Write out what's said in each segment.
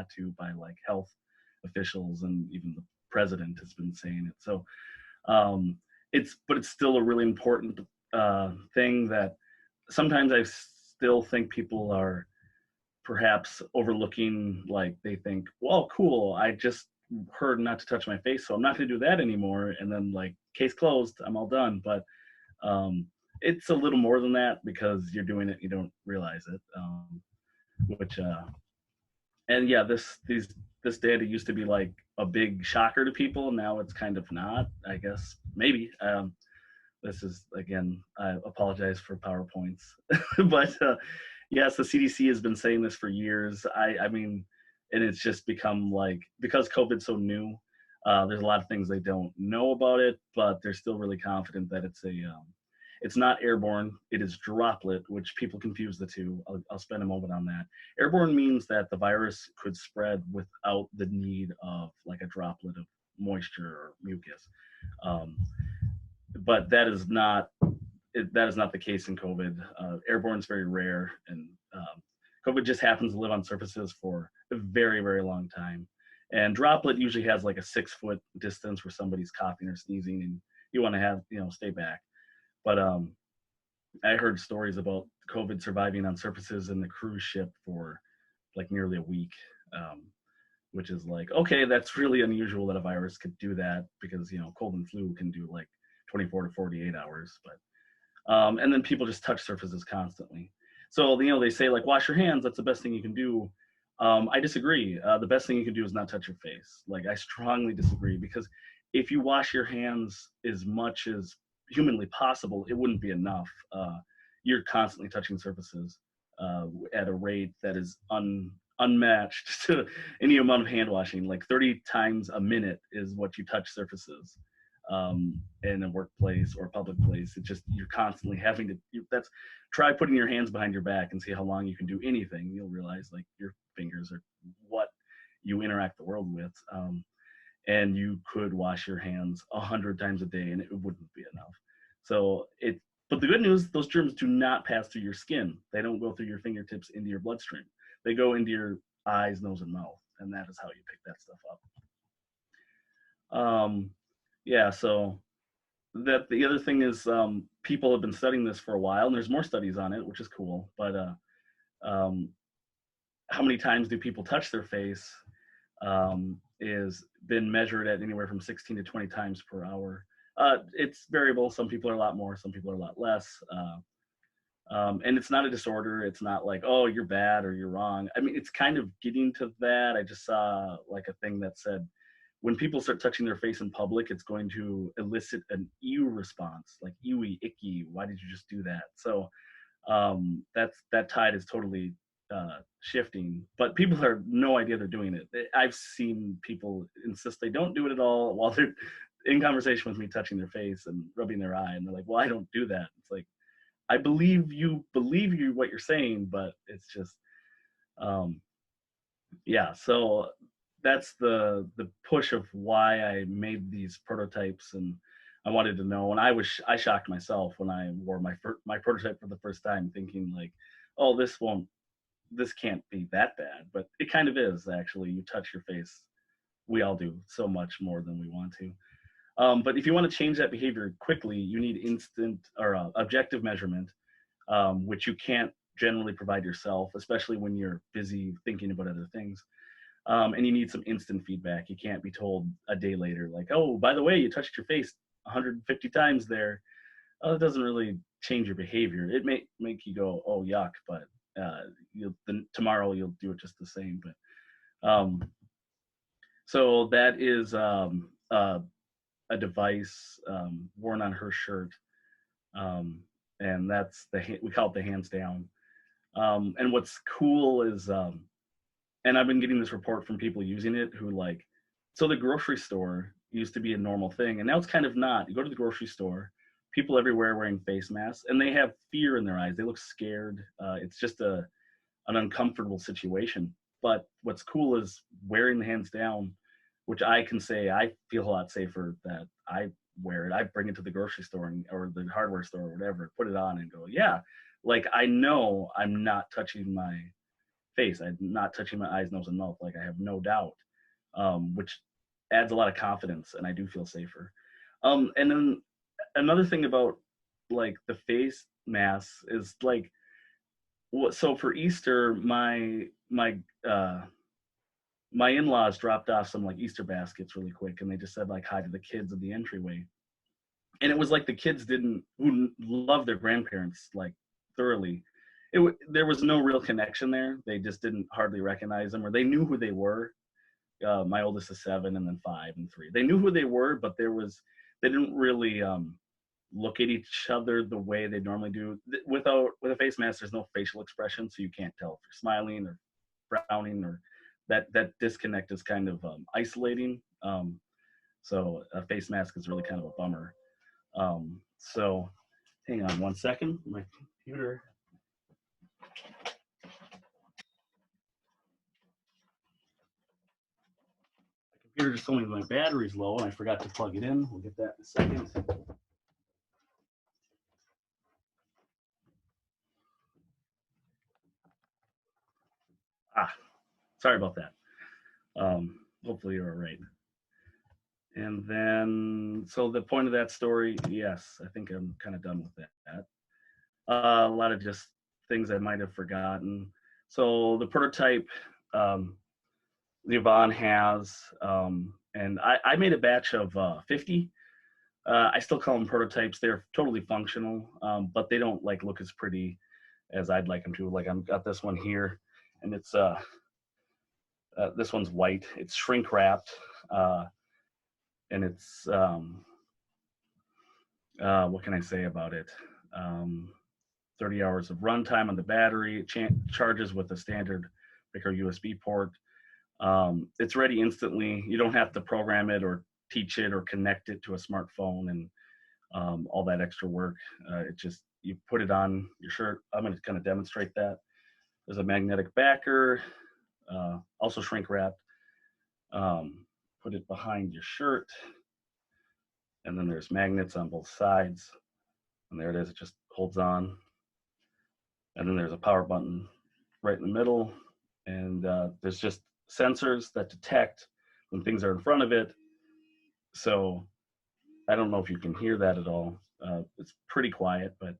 not to by like health officials, and even the president has been saying it. So but it's still a really important thing that sometimes I still think people are perhaps overlooking. Like they think, well, cool, I just heard not to touch my face, so I'm not going to do that anymore. And then like case closed, I'm all done. But it's a little more than that because you're doing it, you don't realize it. Which and yeah, this data used to be like a big shocker to people. Now it's kind of not, I guess, maybe. This is, again, I apologize for PowerPoints, but yes, the CDC has been saying this for years. I mean, and it's just become like, because COVID's so new, there's a lot of things they don't know about it, but they're still really confident that it's not airborne, it is droplet, which people confuse the two. I'll spend a moment on that. Airborne means that the virus could spread without the need of like a droplet of moisture or mucus. But that is not the case in COVID. Airborne is very rare, and COVID just happens to live on surfaces for a very, very long time. And droplet usually has like a 6-foot distance where somebody's coughing or sneezing, and you want to have, stay back. But I heard stories about COVID surviving on surfaces in the cruise ship for like nearly a week, which is like, okay, that's really unusual that a virus could do that, because cold and flu can do like 24 to 48 hours. But and then people just touch surfaces constantly. So they say like wash your hands, that's the best thing you can do. I disagree. The best thing you can do is not touch your face. Like, I strongly disagree, because if you wash your hands as much as humanly possible, it wouldn't be enough. You're constantly touching surfaces at a rate that is unmatched to any amount of hand washing. Like 30 times a minute is what you touch surfaces in a workplace or a public place. It's just, you're constantly having to, try putting your hands behind your back and see how long you can do anything. You'll realize like your fingers are what you interact the world with. And you could wash your hands 100 times a day and it wouldn't be enough. But the good news, those germs do not pass through your skin. They don't go through your fingertips into your bloodstream. They go into your eyes, nose, and mouth, and that is how you pick that stuff up. Yeah, so the other thing is people have been studying this for a while, and there's more studies on it, which is cool. But how many times do people touch their face is been measured at anywhere from 16 to 20 times per hour. It's variable. Some people are a lot more, some people are a lot less. And it's not a disorder. It's not like, oh, you're bad or you're wrong. I mean, it's kind of getting to that. I just saw like a thing that said, when people start touching their face in public, it's going to elicit an ew response, like ewy, icky, why did you just do that? So that tide is totally shifting, but people have no idea they're doing it. I've seen people insist they don't do it at all while they're in conversation with me, touching their face and rubbing their eye, and they're like, well, I don't do that. It's like, I believe you what you're saying, but it's just yeah. So that's the push of why I made these prototypes, and I wanted to know. And I shocked myself when I wore my prototype for the first time, thinking like, oh, this can't be that bad, but it kind of is. Actually, you touch your face, we all do, so much more than we want to. But if you want to change that behavior quickly, you need instant or objective measurement, which you can't generally provide yourself, especially when you're busy thinking about other things. And you need some instant feedback. You can't be told a day later, like, oh, by the way, you touched your face 150 times there. It doesn't really change your behavior. It may make you go, oh, yuck, but tomorrow you'll do it just the same. But so that is a device worn on her shirt, and that's we call it the hands down. And what's cool is, and I've been getting this report from people using it who like, so the grocery store used to be a normal thing, and now it's kind of not. You go to the grocery store, people everywhere wearing face masks, and they have fear in their eyes. They look scared. It's just an uncomfortable situation. But what's cool is wearing the hands down, which I can say I feel a lot safer that I wear it. I bring it to the grocery store or the hardware store or whatever, put it on and go, yeah, like I know I'm not touching my face. I'm not touching my eyes, nose, and mouth. Like I have no doubt, which adds a lot of confidence, and I do feel safer. And then another thing about like the face masks is like, so for Easter, uh, my in-laws dropped off some like Easter baskets really quick, and they just said like hi to the kids in the entryway. And it was like the kids didn't who love their grandparents like thoroughly. There was no real connection there. They just didn't hardly recognize them, or they knew who they were. My oldest is 7, and then 5 and 3. They knew who they were, but they didn't really look at each other the way they normally do. With a face mask, there's no facial expression, so you can't tell if you're smiling or frowning, or that disconnect is kind of isolating. So a face mask is really kind of a bummer. So hang on one second. My computer. Computer just told me my battery's low and I forgot to plug it in. We'll get that in a second. Sorry about that. Hopefully you're all right. And then, so the point of that story, yes, I think I'm kind of done with that. A lot of just things I might have forgotten. So the prototype, Yvonne has, and I made a batch of 50. I still call them prototypes. They're totally functional, but they don't like look as pretty as I'd like them to. Like I've got this one here, and it's this one's white. It's shrink wrapped, and it's what can I say about it? 30 hours of runtime on the battery. It charges with a standard micro USB port. It's ready instantly. You don't have to program it or teach it or connect it to a smartphone and all that extra work. It just, you put it on your shirt. I'm going to kind of demonstrate that. There's a magnetic backer, also shrink wrapped. Put it behind your shirt, and then there's magnets on both sides, and there it is. It just holds on, and then there's a power button right in the middle, and there's just sensors that detect when things are in front of it. So I don't know if you can hear that at all. It's pretty quiet, but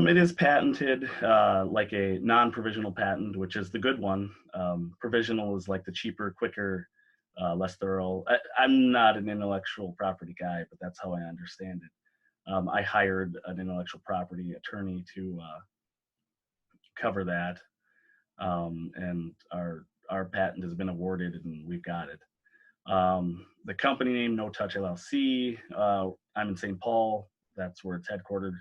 it is patented, like a non-provisional patent, which is the good one. Provisional is like the cheaper, quicker, less thorough. I'm not an intellectual property guy, but that's how I understand it. I hired an intellectual property attorney to cover that, and our patent has been awarded, and we've got it. The company name, NoTouch LLC. I'm in St. Paul. That's where it's headquartered.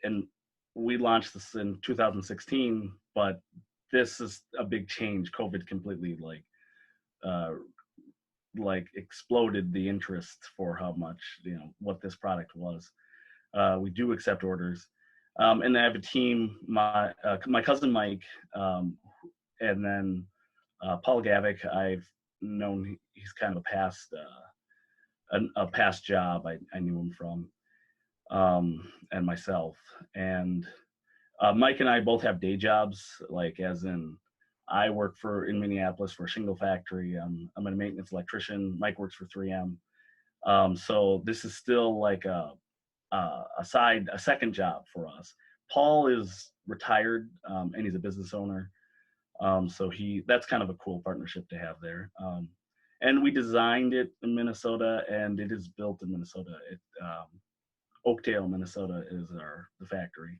And we launched this in 2016, but this is a big change. COVID completely like exploded the interest for how much, what this product was. We do accept orders. And I have a team, my cousin Mike, and then Paul Gavick. I've known, he's kind of a past job I knew him from, and myself. And Mike and I both have day jobs, like as in I work in Minneapolis for a shingle factory. I'm a maintenance electrician. Mike works for 3M. So this is still like a second job for us. Paul is retired, and he's a business owner. So that's kind of a cool partnership to have there. And we designed it in Minnesota, and it is built in Minnesota. Oakdale, Minnesota is the factory.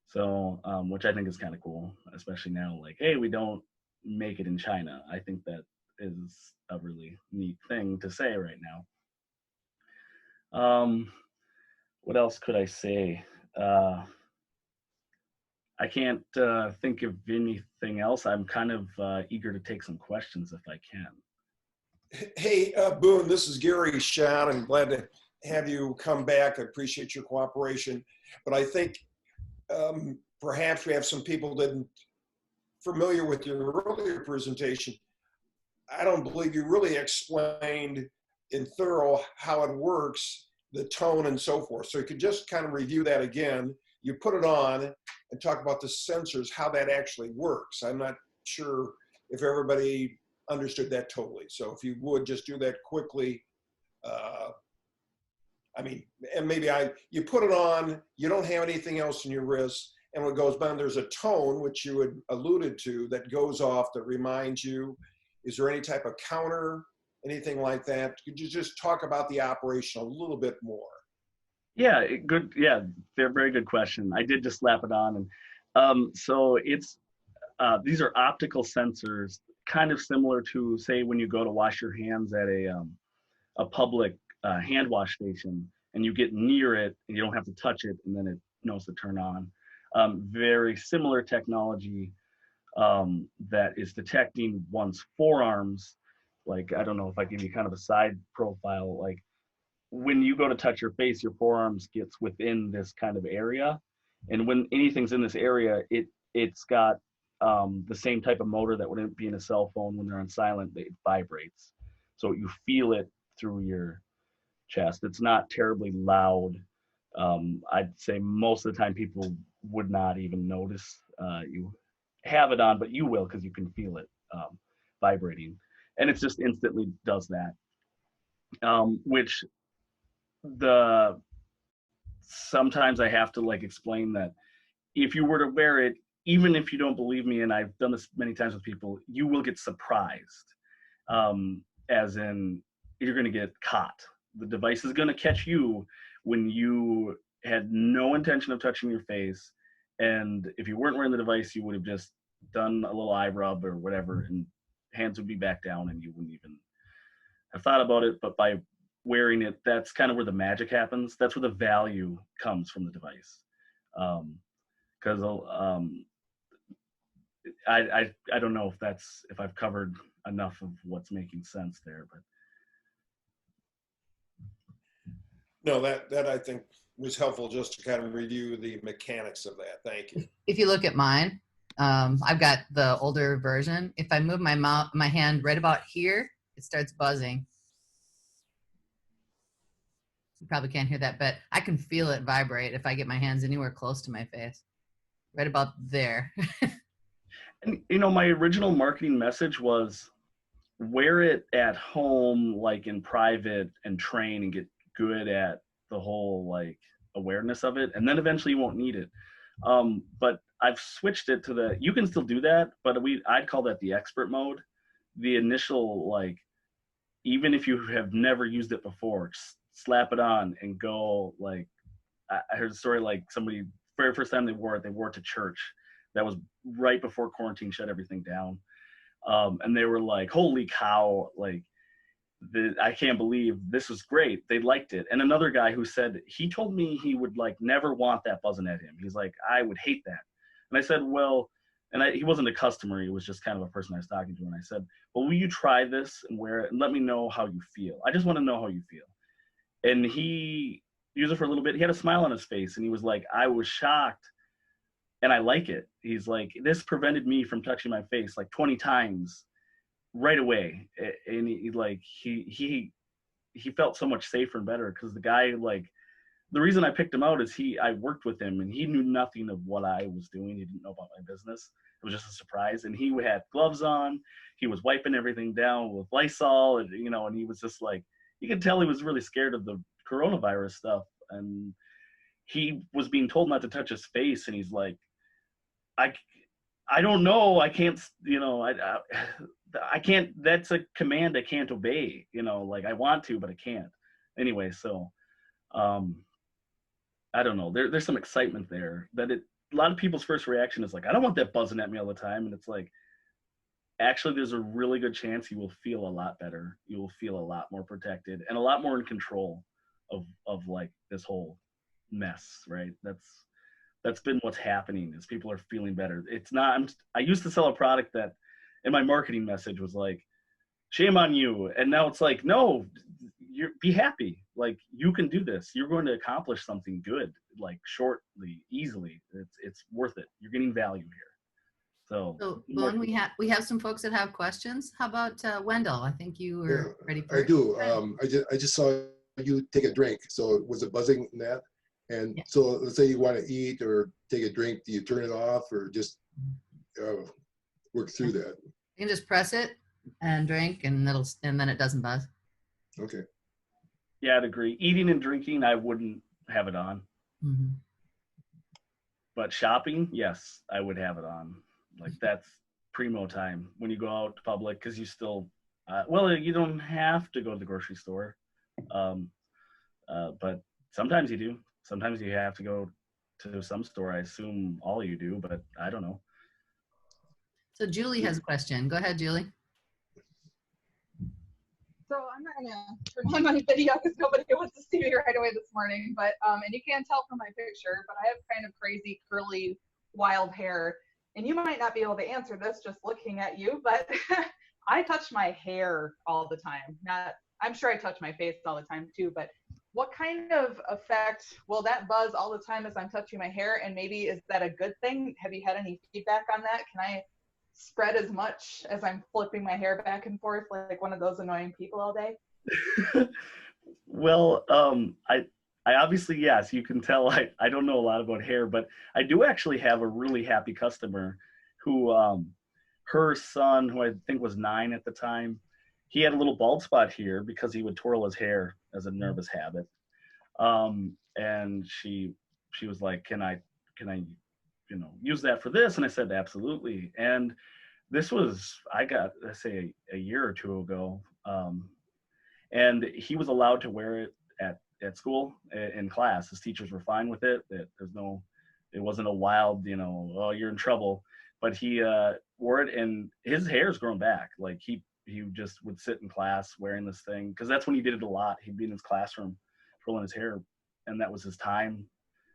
So, which I think is kind of cool, especially now, like, hey, we don't make it in China. I think that is a really neat thing to say right now. What else could I say? I can't think of anything else. I'm kind of eager to take some questions if I can. Hey, Boone, this is Gary Schott. I'm glad to have you come back. I appreciate your cooperation. But I think perhaps we have some people that aren't familiar with your earlier presentation. I don't believe you really explained in thorough how it works, the tone and so forth. So you could just kind of review that again. you put it on and talk about the sensors, how that actually works. I'm not sure if everybody understood that totally. So if you would just do that quickly. I mean, and maybe you put it on, you don't have anything else in your wrist, and when it goes down, there's a tone, which you had alluded to, that goes off that reminds you. Is there any type of counter, anything like that? Could you just talk about the operation a little bit more? Yeah, good. Yeah, very good question. I did just slap it on, and so it's these are optical sensors, kind of similar to, say, when you go to wash your hands at a public hand wash station, and you get near it and you don't have to touch it, and then it knows to turn on. Very similar technology that is detecting one's forearms. Like, I don't know if I give you kind of a side profile, like when you go to touch your face, your forearms gets within this kind of area, and when anything's in this area, it's got the same type of motor that wouldn't be in a cell phone. When they're on silent, it vibrates, so you feel it through your chest. It's not terribly loud. I'd say most of the time people would not even notice you have it on, but you will, because you can feel it vibrating, and it just instantly does that. Which the sometimes I have to like explain that if you were to wear it, even if you don't believe me, and I've done this many times with people, you will get surprised. As in, you're going to get caught. The device is going to catch you when you had no intention of touching your face. And if you weren't wearing the device, you would have just done a little eye rub or whatever, and hands would be back down and you wouldn't even have thought about it. But by wearing it, that's kind of where the magic happens. That's where the value comes from the device. Because I don't know if I've covered enough of what's making sense there, but no, that I think was helpful, just to kind of review the mechanics of that. Thank you. If you look at mine, I've got the older version. If I move my hand right about here, it starts buzzing. You probably can't hear that, but I can feel it vibrate if I get my hands anywhere close to my face. Right about there. And my original marketing message was wear it at home, like in private, and train and get good at the whole like awareness of it, and then eventually you won't need it. But I've switched it to you can still do that, but I'd call that the expert mode. The initial, like, even if you have never used it before, just slap it on and go. Like, I heard a story, like somebody, very first time they wore it to church. That was right before quarantine shut everything down. And they were like, holy cow, like, I can't believe this was great. They liked it. And another guy who said, he told me he would like never want that buzzing at him. He's like, I would hate that. And I said, well, he wasn't a customer. He was just kind of a person I was talking to. And I said, well, will you try this and wear it and let me know how you feel? I just want to know how you feel. And he used it for a little bit. He had a smile on his face and he was like, I was shocked and I like it. He's like, this prevented me from touching my face like 20 times right away. And he felt so much safer and better, because the guy, like, the reason I picked him out is I worked with him and he knew nothing of what I was doing. He didn't know about my business. It was just a surprise. And he had gloves on. He was wiping everything down with Lysol, and he was just like, you could tell he was really scared of the coronavirus stuff. And he was being told not to touch his face. And he's like, I don't know. I can't, I can't, that's a command I can't obey, like I want to, but I can't. Anyway, so I don't know. There's some excitement there that a lot of people's first reaction is like, I don't want that buzzing at me all the time. And it's like, actually, there's a really good chance you will feel a lot better. You will feel a lot more protected and a lot more in control of like this whole mess, right? That's been what's happening, is people are feeling better. It's not, I used to sell a product that, and my marketing message was like, shame on you. And now it's like, no, be happy. Like, you can do this. You're going to accomplish something good, like shortly, easily. It's worth it. You're getting value here. So Boone, we have some folks that have questions. How about Wendell? I think you were ready for I do. I just saw you take a drink. So was it buzzing in that? And Yeah. so let's say you want to eat or take a drink, do you turn it off or just work through that? You can just press it and drink, and then it doesn't buzz. Okay. Yeah, I'd agree. Eating and drinking, I wouldn't have it on. Mm-hmm. But shopping, yes, I would have it on. Like that's primo time when you go out to public because you still, well, you don't have to go to the grocery store, but sometimes you do. Sometimes you have to go to some store. I assume all you do, but I don't know. So Julie has a question. Go ahead, Julie. So I'm not gonna turn on my video because nobody wants to see me right away this morning. But and you can't tell from my picture, but I have kind of crazy, curly, wild hair. And you might not be able to answer this just looking at you, but I touch my hair all the time. I'm sure I touch my face all the time too. But what kind of effect will that buzz all the time as I'm touching my hair? And maybe is that a good thing? Have you had any feedback on that? Can I spread as much as I'm flipping my hair back and forth like one of those annoying people all day? Well, I obviously, yes, you can tell I don't know a lot about hair, but I do actually have a really happy customer who, her son, who I think was 9 at the time, he had a little bald spot here because he would twirl his hair as a nervous habit. And she was like, can I, use that for this? And I said, absolutely. And this was, I got, let's say a year or two ago. And he was allowed to wear it at school in class. His teachers were fine with it. It wasn't a wild, oh, you're in trouble. But he wore it, and his hair's grown back. Like he just would sit in class wearing this thing because that's when he did it a lot. He'd be in his classroom twirling his hair, and that was his time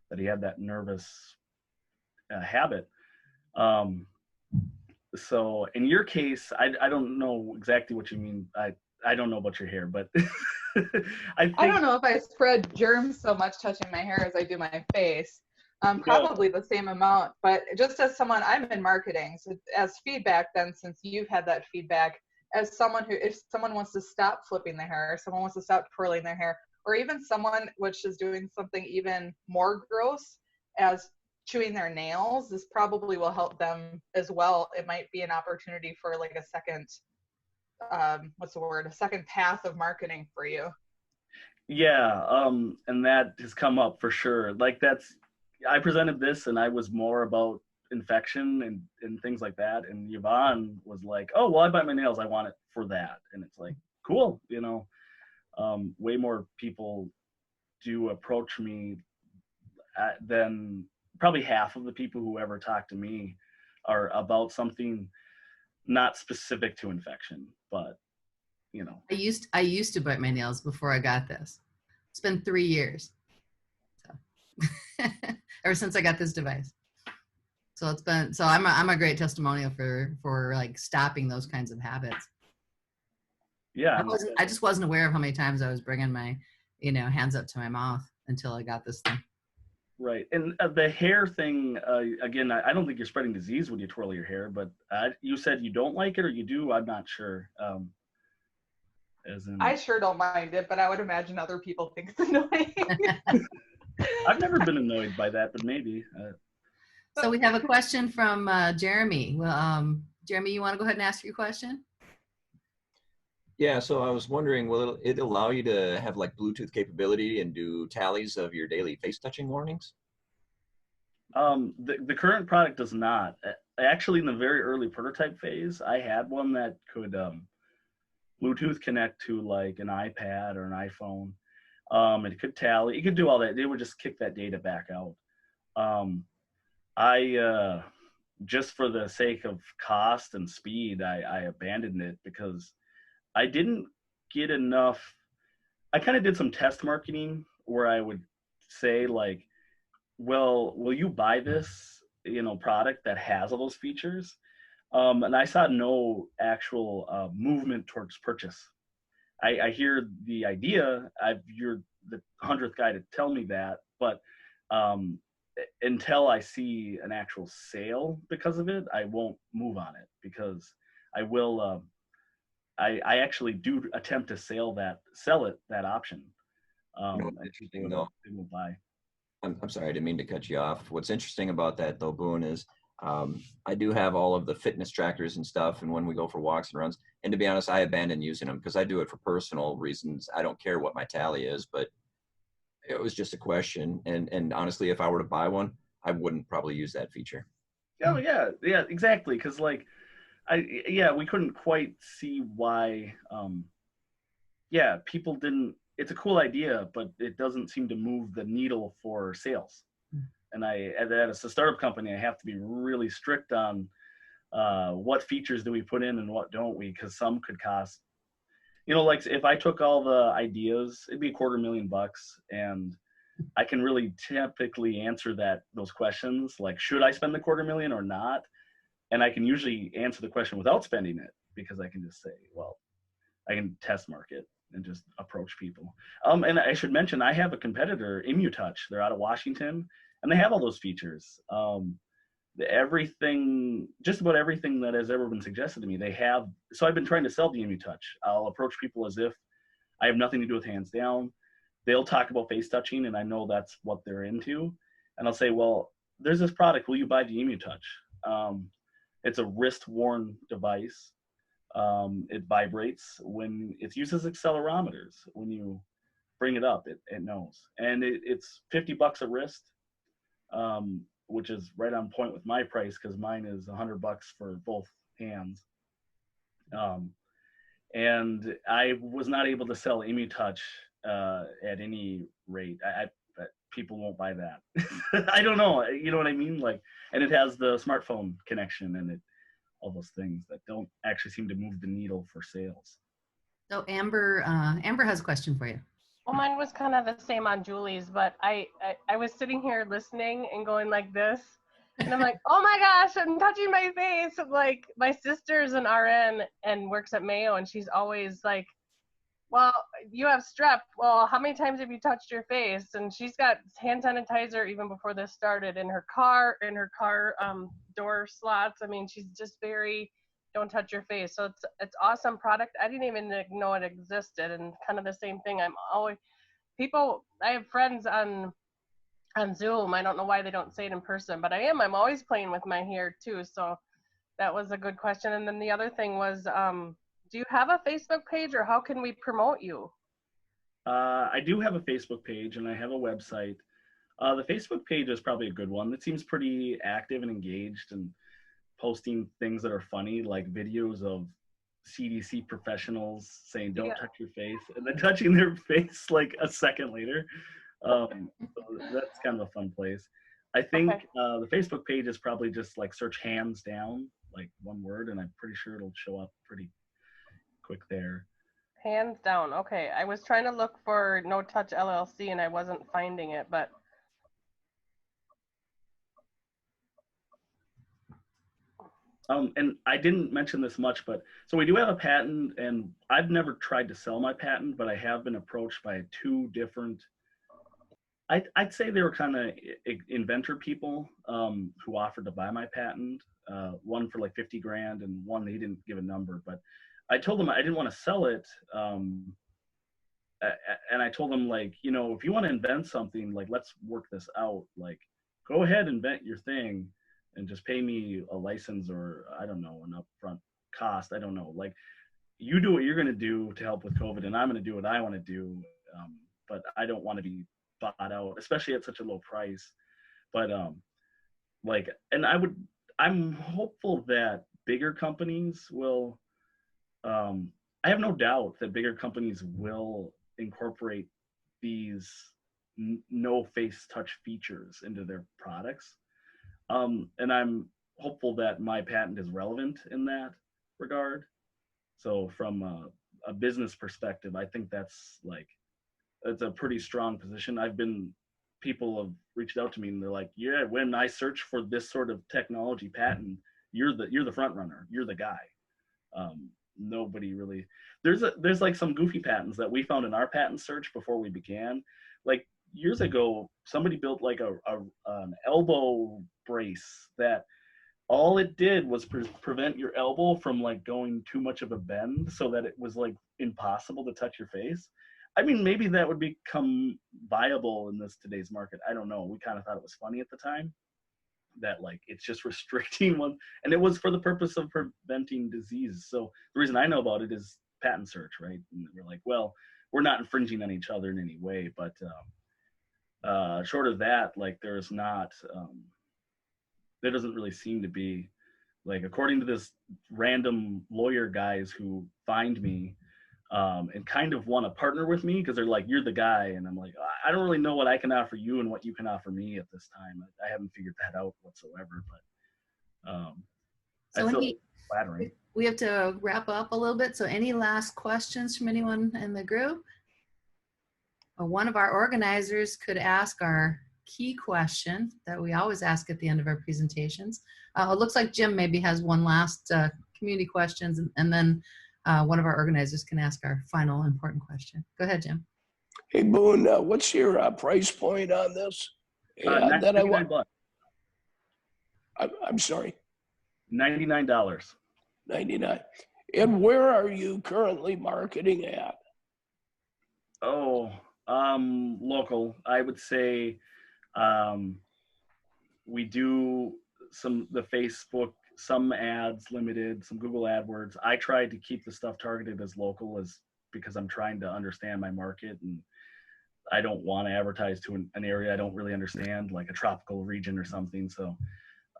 that he had that nervous habit. So in your case, I don't know exactly what you mean. I don't know about your hair, but I don't know if I spread germs so much touching my hair as I do my face. Probably the same amount, but just as someone, I'm in marketing, so as feedback then, since you've had that feedback, as someone who, if someone wants to stop flipping their hair, or someone wants to stop twirling their hair, or even someone which is doing something even more gross as chewing their nails, this probably will help them as well. It might be an opportunity for like a second, a second path of marketing for you. Yeah, and that has come up for sure. Like I presented this and I was more about infection and things like that. And Yvonne was like, oh, well, I bite my nails. I want it for that. And it's like, cool. Way more people do approach me than probably half of the people who ever talk to me are about something not specific to infection, but I used to bite my nails before I got this. It's been 3 years. So ever since I got this device. So I'm a great testimonial for like stopping those kinds of habits. Yeah. I just wasn't aware of how many times I was bringing my, hands up to my mouth until I got this thing. Right. And the hair thing, again, I don't think you're spreading disease when you twirl your hair, but you said you don't like it or you do. I'm not sure. I sure don't mind it, but I would imagine other people think it's annoying. I've never been annoyed by that, but maybe. So we have a question from Jeremy. Well, Jeremy, you want to go ahead and ask your question? Yeah, so I was wondering, will it allow you to have like Bluetooth capability and do tallies of your daily face touching warnings? The current product does not. Actually, in the very early prototype phase, I had one that could Bluetooth connect to like an iPad or an iPhone. It could tally. It could do all that. They would just kick that data back out. I just for the sake of cost and speed, I abandoned it because I didn't get enough. I kind of did some test marketing where I would say like, well, will you buy this, product that has all those features? And I saw no actual movement towards purchase. I hear the idea. You're the 100th guy to tell me that, but until I see an actual sale because of it, I won't move on it because I will. I actually do attempt to sell that option. Interesting though. They will buy. I'm sorry, I didn't mean to cut you off. What's interesting about that though, Boone, is I do have all of the fitness trackers and stuff, and when we go for walks and runs, and to be honest, I abandoned using them because I do it for personal reasons. I don't care what my tally is, but it was just a question. And honestly, if I were to buy one, I wouldn't probably use that feature. Oh yeah, yeah, exactly. Because like, we couldn't quite see why. Yeah, people didn't. It's a cool idea, but it doesn't seem to move the needle for sales. And as a startup company, I have to be really strict on what features do we put in and what don't we, because some could cost, like if I took all the ideas, it'd be $250,000, and I can really typically answer those questions, like should I spend the $250,000 or not, and I can usually answer the question without spending it, because I can just say, well, I can test market and just approach people. And I should mention, I have a competitor, NoTouch. They're out of Washington, and they have all those features. Just about everything that has ever been suggested to me, they have. So I've been trying to sell the NoTouch. I'll approach people as if I have nothing to do with hands down. They'll talk about face touching, and I know that's what they're into. And I'll say, well, there's this product. Will you buy the NoTouch? It's a wrist-worn device. It vibrates when it's used as accelerometers. When you bring it up, it knows. And it's $50 a wrist, which is right on point with my price, because mine is $100 for both hands. And I was not able to sell NoTouch at any rate. People won't buy that. I don't know. You know what I mean? Like, and it has the smartphone connection, and all those things that don't actually seem to move the needle for sales. So Amber has a question for you. Well, mine was kind of the same on Julie's, but I was sitting here listening and going like this, and I'm like, oh my gosh, I'm touching my face. Like, my sister's an RN and works at Mayo, and she's always like, well, you have strep. Well, how many times have you touched your face? And she's got hand sanitizer even before this started in her car door slots. I mean, she's just very, don't touch your face. So it's awesome product. I didn't even know it existed. And kind of the same thing. I have friends on Zoom. I don't know why they don't say it in person, but I'm always playing with my hair too. So that was a good question. And then the other thing was, do you have a Facebook page, or how can we promote you? I do have a Facebook page, and I have a website. The Facebook page is probably a good one. It seems pretty active and engaged, and posting things that are funny, like videos of CDC professionals saying don't touch your face, and then touching their face like a second later. So that's kind of a fun place. I think the Facebook page is probably just like search hands down, like one word, and I'm pretty sure it'll show up pretty quick there. Hands down. Okay. I was trying to look for NoTouch LLC and I wasn't finding it, but. And I didn't mention this much, but so we do have a patent, and I've never tried to sell my patent, but I have been approached by two different, I'd say they were kind of inventor people who offered to buy my patent, one for like 50 grand and one they didn't give a number, but I told them I didn't want to sell it. And I told them, like, if you want to invent something, like, let's work this out. Like, go ahead, invent your thing, and just pay me a license, or I don't know, an upfront cost. I don't know. Like, you do what you're going to do to help with COVID, and I'm going to do what I want to do. But I don't want to be bought out, especially at such a low price. But I'm hopeful that bigger companies will. I have no doubt that bigger companies will incorporate these no face touch features into their products. And I'm hopeful that my patent is relevant in that regard. So from a business perspective, I think that's a pretty strong position. People have reached out to me and they're like, yeah, when I search for this sort of technology patent, you're the front runner, you're the guy. Nobody really, there's like some goofy patents that we found in our patent search before we began. Like years ago, somebody built like an elbow brace that all it did was prevent your elbow from like going too much of a bend so that it was like impossible to touch your face. I mean, maybe that would become viable in this today's market. I don't know. We kind of thought it was funny at the time that like it's just restricting one, and it was for the purpose of preventing disease. So the reason I know about it is patent search, right? And we're like, well, we're not infringing on each other in any way, but short of that, like there's not, there doesn't really seem to be, like, according to this random lawyer guys who find me and kind of want to partner with me because they're like, you're the guy. And I'm like, I don't really know what I can offer you and what you can offer me at this time. I haven't figured that out whatsoever, but So I feel any, flattering. we have to wrap up a little bit. So any last questions from anyone in the group? One of our organizers could ask our key question that we always ask at the end of our presentations. It looks like Jim maybe has one last community questions, and then one of our organizers can ask our final important question. Go ahead, Jim. Hey, Boone, what's your price point on this? And then $99. I'm sorry, $99. 99. And where are you currently marketing at? Oh, local. I would say we do the Facebook, some ads limited, some Google AdWords. I try to keep the stuff targeted as local as because I'm trying to understand my market, and I don't want to advertise to an area I don't really understand, like a tropical region or something. So,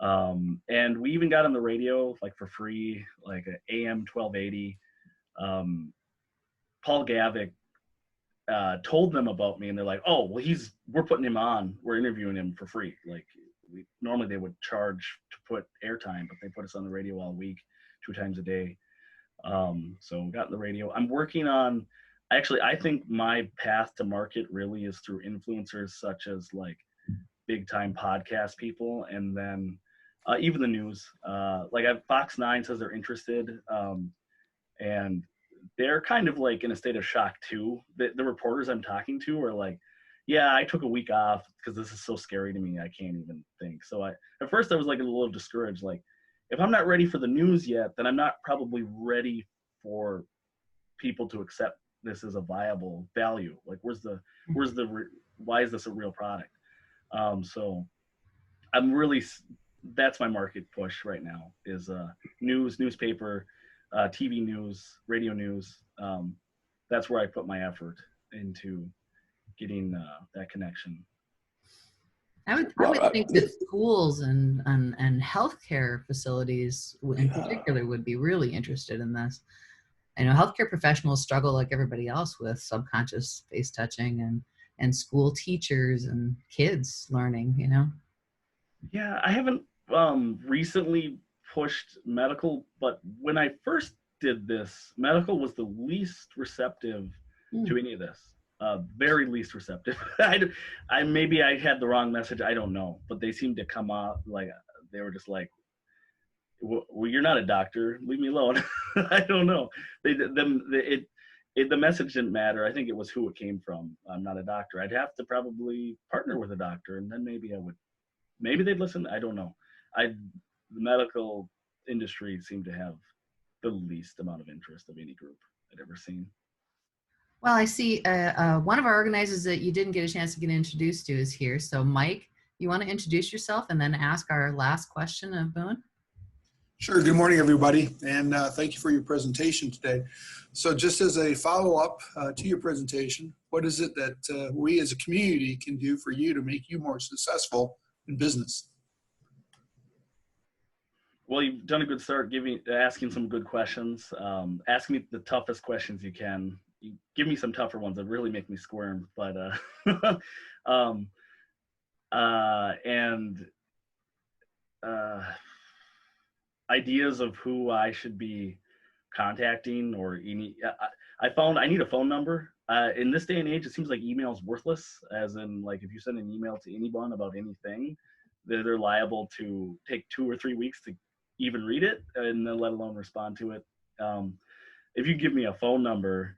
and we even got on the radio like for free, like a AM 1280. Paul Gavick told them about me, and they're like, oh, well, we're putting him on, we're interviewing him for free. Like normally they would charge to put airtime, but they put us on the radio all week, 2 times a day. So got in the radio. I'm working on, actually, I think my path to market really is through influencers such as like big time podcast people, and then even the news. Like Fox 9 says they're interested, and they're kind of like in a state of shock too. The reporters I'm talking to are like, yeah, I took a week off because this is so scary to me, I can't even think. So at first I was like a little discouraged, like if I'm not ready for the news yet, then I'm not probably ready for people to accept this as a viable value. Like why is this a real product? So I'm really, that's my market push right now is newspaper, TV news, radio news. That's where I put my effort into getting that connection. I would think that schools and healthcare facilities in particular would be really interested in this. I know healthcare professionals struggle like everybody else with subconscious face touching, and school teachers and kids learning, you know? Yeah, I haven't recently pushed medical, but when I first did this, medical was the least receptive to any of this. Very least receptive. Maybe I had the wrong message. I don't know, but they seemed to come out like they were just like, "Well, you're not a doctor. Leave me alone." I don't know. The message didn't matter. I think it was who it came from. I'm not a doctor. I'd have to probably partner with a doctor, and then maybe I would. Maybe they'd listen. I don't know. The medical industry seemed to have the least amount of interest of any group I'd ever seen. Well, I see one of our organizers that you didn't get a chance to get introduced to is here. So Mike, you want to introduce yourself and then ask our last question of Boone? Sure. Good morning, everybody. And thank you for your presentation today. So just as a follow-up to your presentation, what is it that we as a community can do for you to make you more successful in business? Well, you've done a good start asking some good questions. Ask me the toughest questions you can. You give me some tougher ones that really make me squirm, but ideas of who I should be contacting or any. I found I need a phone number. In this day and age, it seems like email is worthless. As in, like if you send an email to anyone about anything, they're liable to take 2 or 3 weeks to even read it, and then let alone respond to it. If you give me a phone number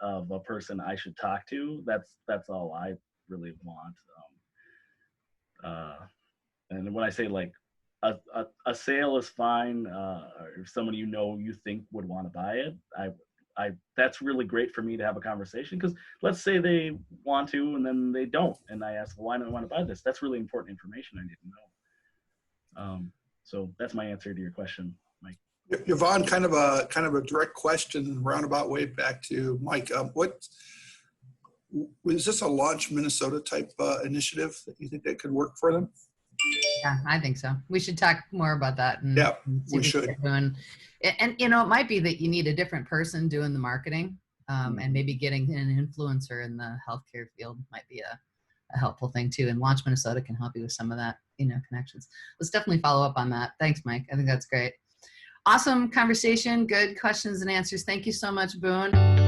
of a person I should talk to, that's all I really want. And when I say like a sale is fine, or if someone you think would want to buy it, that's really great for me to have a conversation, because let's say they want to and then they don't, and I ask, well, why don't I want to buy this? That's really important information I need to know. So that's my answer to your question, Mike. Yvonne, kind of a direct question, roundabout way back to Mike. Was this a Launch Minnesota type initiative that you think that could work for them? Yeah, I think so. We should talk more about that. And, Yeah, and see we should. and it might be that you need a different person doing the marketing, and maybe getting an influencer in the healthcare field might be a helpful thing too. And Launch Minnesota can help you with some of that, connections. Let's definitely follow up on that. Thanks, Mike. I think that's great. Awesome conversation. Good questions and answers. Thank you so much, Boone.